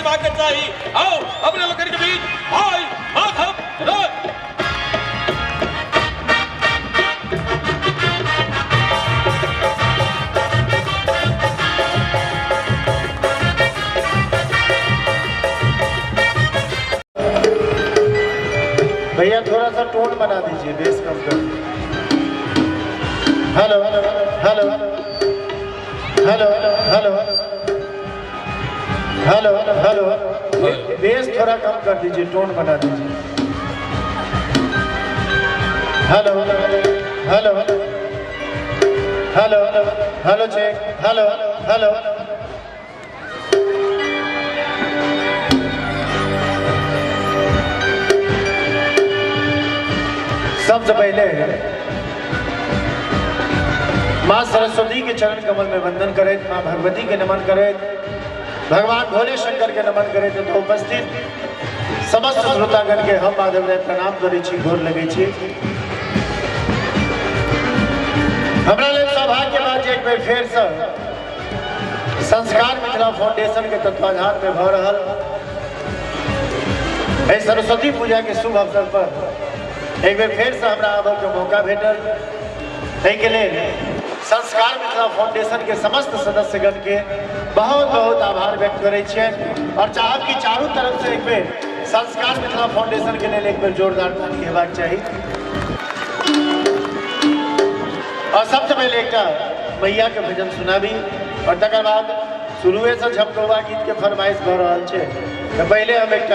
भाग चाहिए। आओ अपने लोग के बीच भाई माधव रथ। भैया थोड़ा सा टोन बना दीजिए, बेस कम कर। Hello hello hello hello hello hello hello hello, bass थोड़ा कम कर दीजिए, टोन बना दीजिए। Hello hello hello hello hello hello check, hello hello. सबसे पहले माँ सरस्वती के चरण कमल में वंदन करे, माँ भगवती के नमन करे, भगवान भोले शंकर के नमन करे। तो उपस्थित समस्त श्रोतागण के हम माधव राय प्रणाम करै छी, गोर लगै छी। हमरा लेल सौभाग्य बात जे एक बेर फेर से संस्कार मिथिला फाउंडेशन के तत्वाधान में भ रहल एहि सरस्वती पूजा के शुभ अवसर पर एक बेर फेर से हमरा आबऽ के मौका भेटल। ताहिके लेल संस्कार मिथिला फाउंडेशन के समस्त सदस्यगण के बहुत बहुत आभार व्यक्त करै छियनि और चाहब कि चारू तरफ से एक बेर संस्कार मिथिला फाउंडेशन के लेल एक बेर जोरदार ताली हेबाक चाही। और सबसे पहले एक मैया के भजन सुनाबी और तकर बाद शुरुए से झमकौआ गीत के फरमाइश भ रहल छै। तो पहले हम एक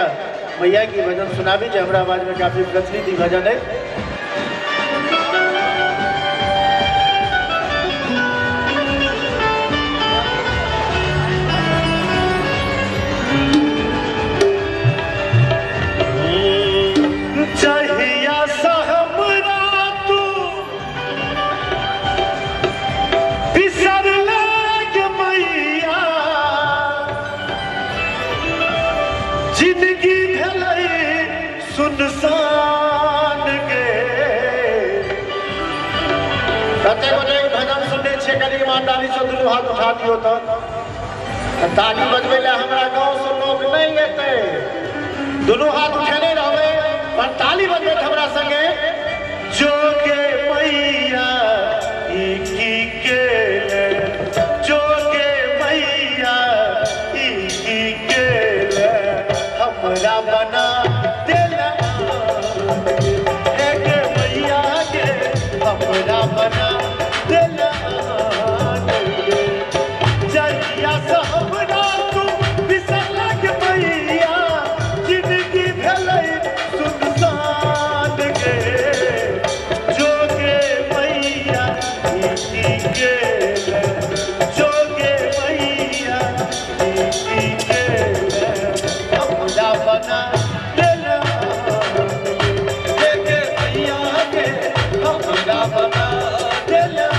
मैया की भजन सुनाबी जो हमारा आवाज में काफी प्रचलित ही भजन है। भजन सुनने छे, कभी ईमानदारी से दुनू हाथ उठा दियो तो ताली बजबे ले हमरा गांव से लोग नहीं एते। दुनू हाथ उठेने रहबे पर ताली बजबे हमरा संगे जोगे मैया की के जोगे मैया की के हमरा बना देला एक मैया के हमरा बना देला। जहिया से हमरा तू बिसरला के मैया जिंदगी भेलै सुनसान के जोगे मैया की के जोगे मैया की के हमरा बना देला एक मैया के हमरा बना देला।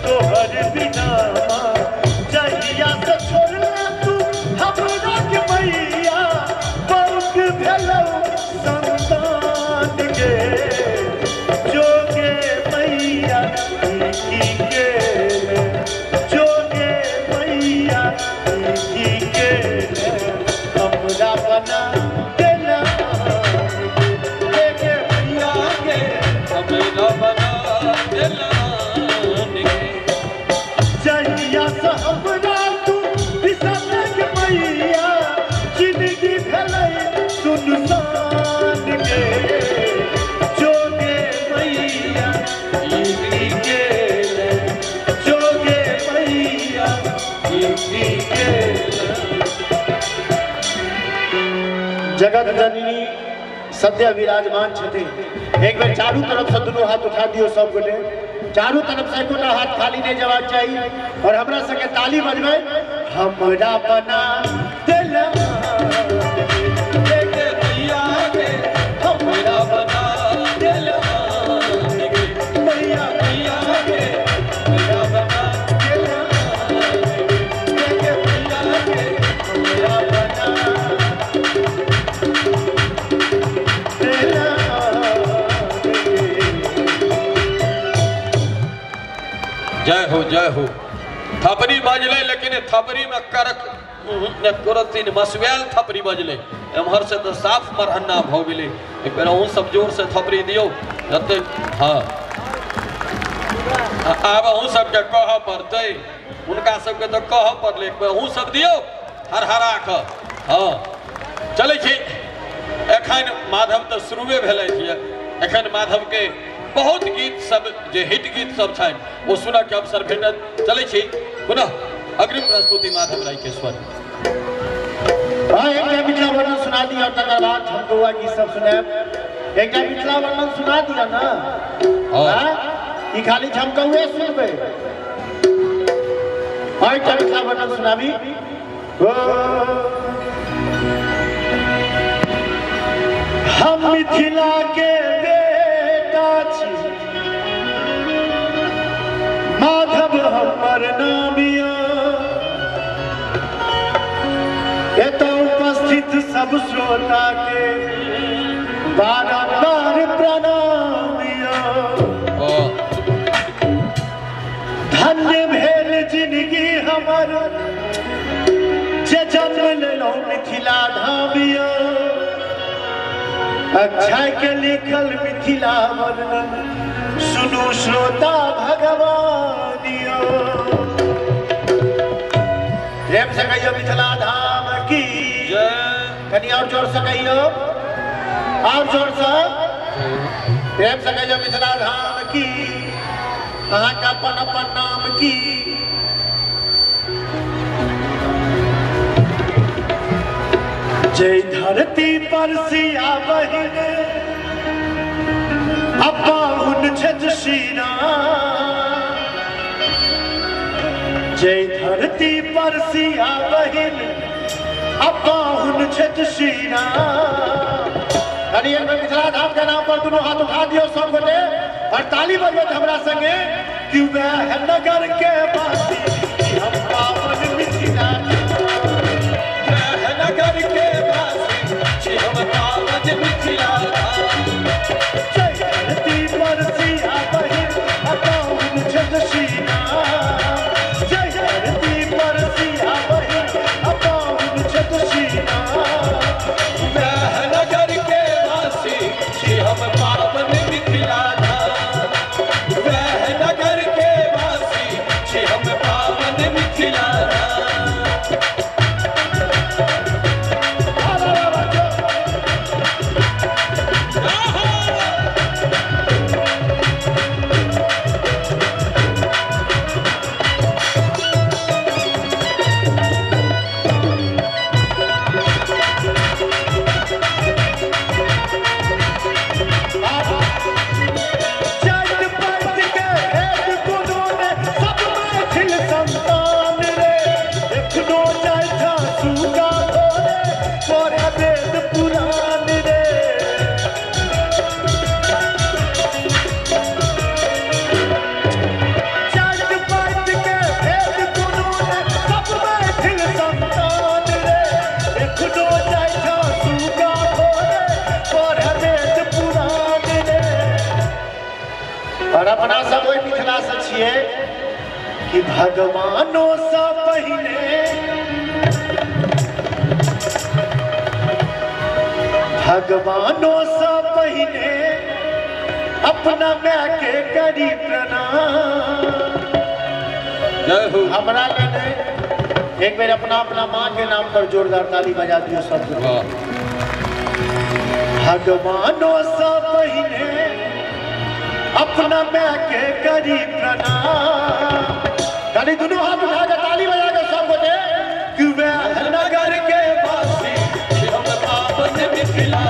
तोहर बिना जहिया से छोड़ला तू हमरा के मैया बौक भेलौ संतान के जोगे मैया की के जोगे मैया की के हमरा बना देला देखे मैया के हमरा बना देला जहिया से हमरा तू बिसरले के मैया जिंदगी भेलै सुनसान के जोगे मैया की के जोगे मैया की के जगत जननी सद्य विराजमान छथिन। एक बेर चारू तरफ से दुनू हाथ उठा दियो सब गोटे, चारू तरफ से एकोटा हाथ खाली नहीं जवाब चाहिए और हमरा संगे ताली बजबै। हमरा बना देला देखे मैया के हमरा बना देला मैया मैया के हमरा बना देला देखे मैया के हमरा बना देला जय हो जय हो। थपरी बजले लेकिन थपरी में करक तुरंत मसवेल थपरी बजले एम्हर से तो साफ मरहन्ना भ गेलै। एक बेर अहूँ सब जोर से थपरी दियो जते। हाँ आब अहूँ सबके कह पड़तै, उनका सबके तो कह पड़लै। एक बेर अहूँ सब दियो हरहरा कऽ। हाँ चलै छी। एखन माधव तो शुरुए भेलै छियै। एखन माधव के बहुत गीत सब जे हिट गीत सब छनि वो सुनऽ के अवसर भेटत। चलै छी पुनः अग्रिम प्रस्तुति माधव राय के स्वर। हाँ एक मिथिला वर्णन सुना दिया और तकर बाद हम गौआ गीत सब सुनाब। एक मिथिला वर्णन सुना दिया ना। हाँ ई खाली झमकौए सुनबे। हाँ एक मिथिला वर्णन सुनाबी। हम मिथिला के बेटा छी माधव हमर नामिया एतऽ उपस्थित सब श्रोता के बारंबार प्रणामिया। धन्य भेल जिंदगी हमर जे जन्म लेलहुँ मिथिला धामिया। अक्षय के लिखल मिथिला वर्णन सुनू श्रोता भगवानिया। प्रेम से कहियो मिथिला धाम की कनी और जोर से कहियो और जोर से प्रेम से कहियो मिथिला धाम की अहाँ का अपन अपन नाम की। जय धरती पर सिया बहिन अपाहुन छज श्रीरा। जय धरती पर सिया बहिन अपाहुन छज श्रीरा। मिथिला धाम के नाम पर दोनों हाथ उठा दियो सब गोटे और ताली बजबैत हमरा संगे कि वह नगर के वासी हम पावन मिथिला नगर के वासी हम पावन मिथिला। जय धरती पर सिया बहिन अपाहुन छज श्रीरा। जय धरती पर सिया बहिन अपाहुन छज श्रीरा। नगर के वासी हम पावन मिथिला। वह नगर के वासी हम पावन मिथिला। अपना सब ओहि मिथिला से छिए कि भगवानो से पहले अपना माँ के करी प्रणाम। हमरा लगे एक बार अपना माँ के नाम पर जोरदार ताली बजा दियो सब। भगवानों से पहले अपना माँ के करी प्रणाम। ताली दोनों हाथ उठा के ताली बजा के सब बोले कि वह नगर के वासी हम पावन मिथिला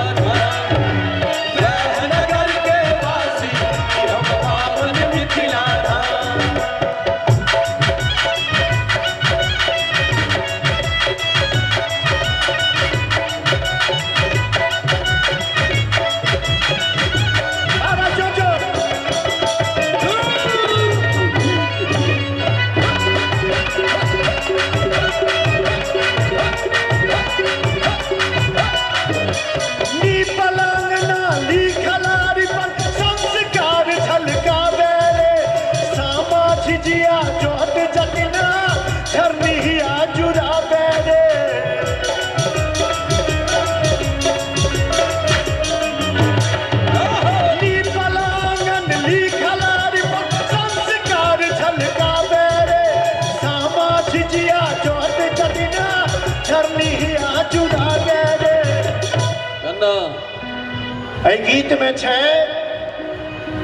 गीत में छे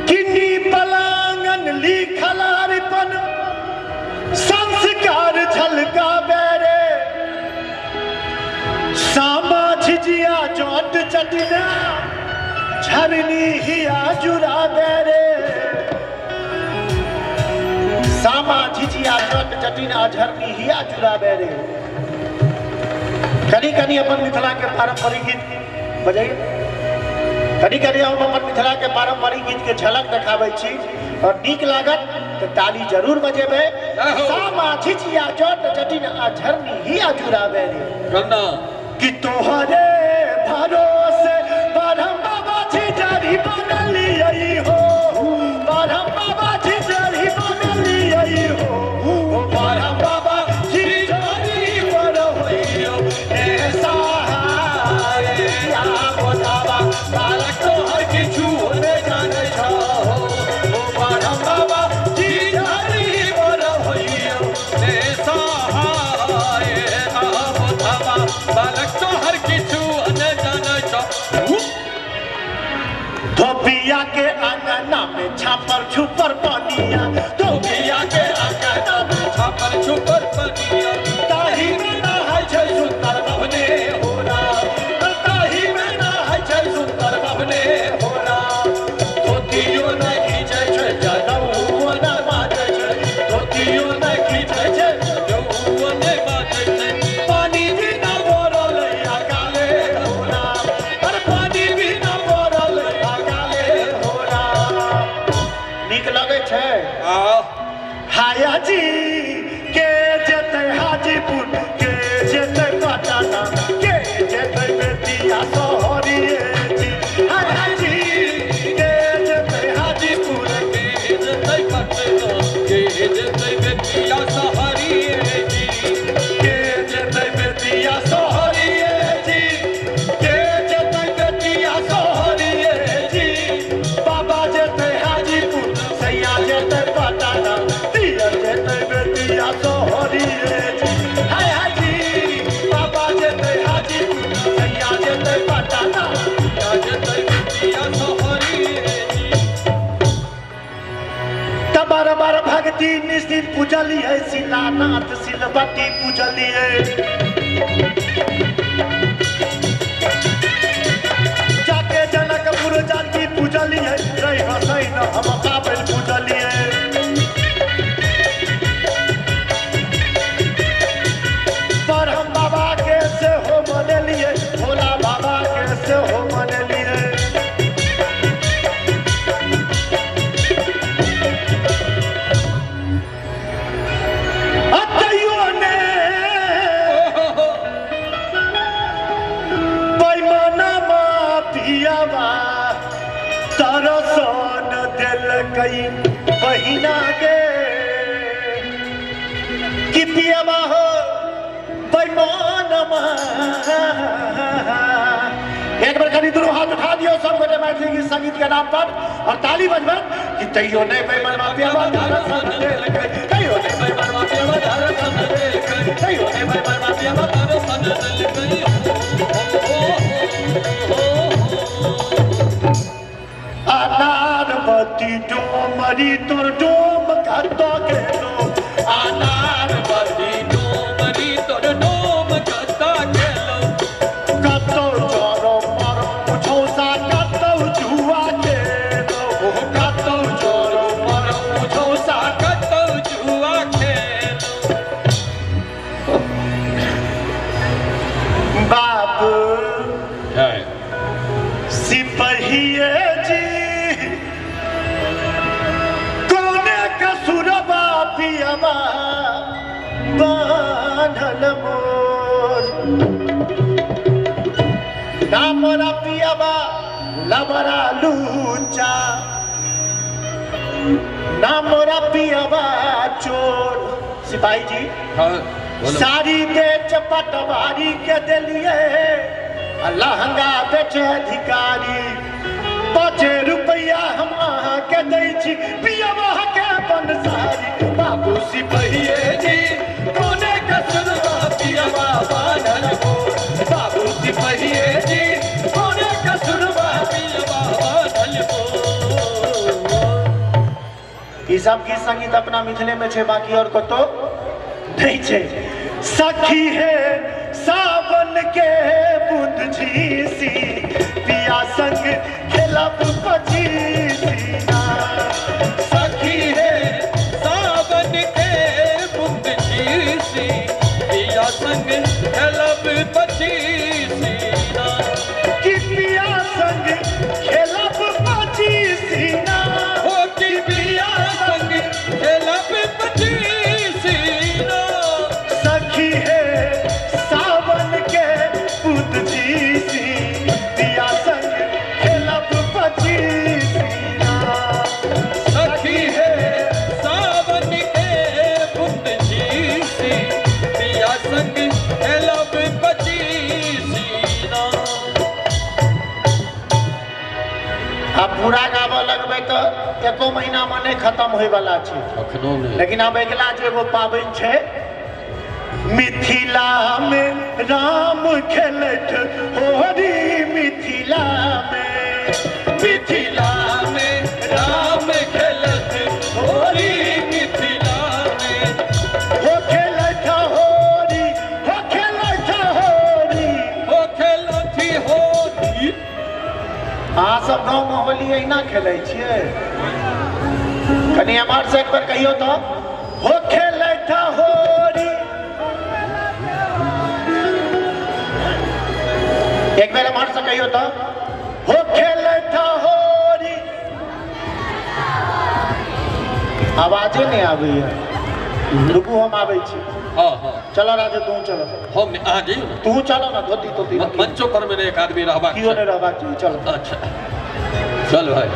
किन्नी पलांगन लिखलारिपन संस्कार झलका बेरे सामा झिझिया चोट चटिना झरनी हिया जुरा बेरे। सामा झिझिया चोट चटिना झरनी हिया जुरा बेरे। कनी कनी अपन मिथिला के पारंपरिक गीत बजाइए। कनी कनी हम अपन मिथिला के पारंपरिक गीत के झलक देखाबै छी और नीक लागत तो ताली जरूर बजेबे। सामा झिझिया चोट चटिन आ झरनी हिया जुराबे रे कि तोहरे भरोसे बरहम बाबा झिझरी बनलियै हो। बरहम बाबा झिझरी बनलियै हो। बरहम बाबा झिझरी बनलियै ए सहाय या बोधावा बालक तोहर किछु होने जाने छौ। ओ बरहम बाबा झिझरी बनलियै ए सहाय या बोधावा बालक तोहर किछु होने जाने छौ। धोबिया के अंगना में छापर छुपर पनिया। धोबिया के अंगना में छापर छुपर पनिया। ताही में नहाय छै सुंदर बभने होरा। ताही में नहाय छै सुंदर बभने होरा। धोतियो न खींचे छै जनऊ न बाजै छै। धोतियो न खींचे छै जनऊ न बाजै छै। पानी भी न बोरल अकाले होरा। अरे पानी भी न बोरल अकाले होरा। नीक लगे छै हाया जी के जेतै हाजीपुर के जेतै पटना के जेतै बेतिया सोहरिए जी। हाया जी के जेतै हाजीपुर के जेतै पटना के जेतै बेतिया सोहरिए जी। के जेतै बेतिया सोहरिए जी। के जेतै बेतिया सोहरिए जी। बाबा जेतै हाजीपुर सैया जेतै पटना दिया जेतै बेतिया सोहरिए जी। हाय हाय जी बाबा जेतै हाजीपुर सैया जेतै पटना दिया जेतै बेतिया सोहरिए जी। तबर बर भक्ति निश्चित पूजलिए शिलानाथ शिलवती पूजलिए। जाके जनकपुर जाति पूजलिए रही हसैन हम काबिल पूजलिए। बरहम बाबा के से हो मनलिए। भोला बाबा के से हो मनलिए। अतैयो ने पैमाना पियावा तरसन दिल कि पियावा हो बेईमानमा एक बार कभी दोनों हाथ उठा दियो सब गोटे मैथिली गीत संगीत के नाम पर और ताली बजबन कि तैयो नहीं बेईमानमा पियावा दर्शन देलकै तैयो नहीं बेईमानमा पियावा दर्शन देलकै तैयो नहीं बेईमानमा पियावा दर्शन देलकै अनारवती डोमरी तोर डोम कतो गेलो अनारवती डोमरी तोर डोम कतो गेलो कतो जोरो मरो मुझौसा कतो जुआ खेलो कतो जोरो मरो मुझौसा कतो जुआ खेलो बाबू सिपहिए जी पियावा बांधल मोर ना मोरा पियावा लबरा लूचा ना मोरा पियावा चोर सिपाही जी सारी दे चपटवारी के दिलिए लहंगा बेचे अधिकारी 5 रुपया हम के दै छी पियावा के बनसारी बाबू सिपहिए जी कोने कसुरवा पियावा बांधल मोर बाबू सिपहिए जी कोने कसुरवा पियावा बांधल मोर ई सब गीत संगीत अपना मिथिले में छे बाकी और कतो नहीं छे सखी है सावन के बूंद झीसी पिया संग खेलब पचीसी सखी है सावन के बूंद झीसी पिया संग खेलब पचीसी कि पिया संग खेलब पचीसी हो कि पिया संग खेलब पचीसी सखी है सावन के बूंद झीसी पिया संग खेलब पचीसी सखी है सावन के बूंद झीसी पिया संग खेलब पचीसी अब पूरा गाबऽ लगबै तो एको महीना में नहीं खत्म होय वाला छै अखनो नहीं लेकिन अब अगला जो एगो पाबनि छै मिथिला में राम खेलत होरी मिथिला में राम खेलत होरी मिथिला में हो खेलत होरी हो खेलत होरी हो खेलत होरी अहाँ सब गाँव में होली अहिना खेलै छियै कनी हमार से एक बार कहियो तो हो खेलत होरी एक बार हमार से कहियो तो हो खेलत होरी आवाजे नहीं आबै है रुकू हम आबै छी हाँ हाँ चलो राजे तू चलो हम आ जाइयो ना तू चलो ना धोती तो मंचो पर मैंने एक आदमी रहबा क्यों नहीं रहबा चाहिए चलो अच्छा चल भाई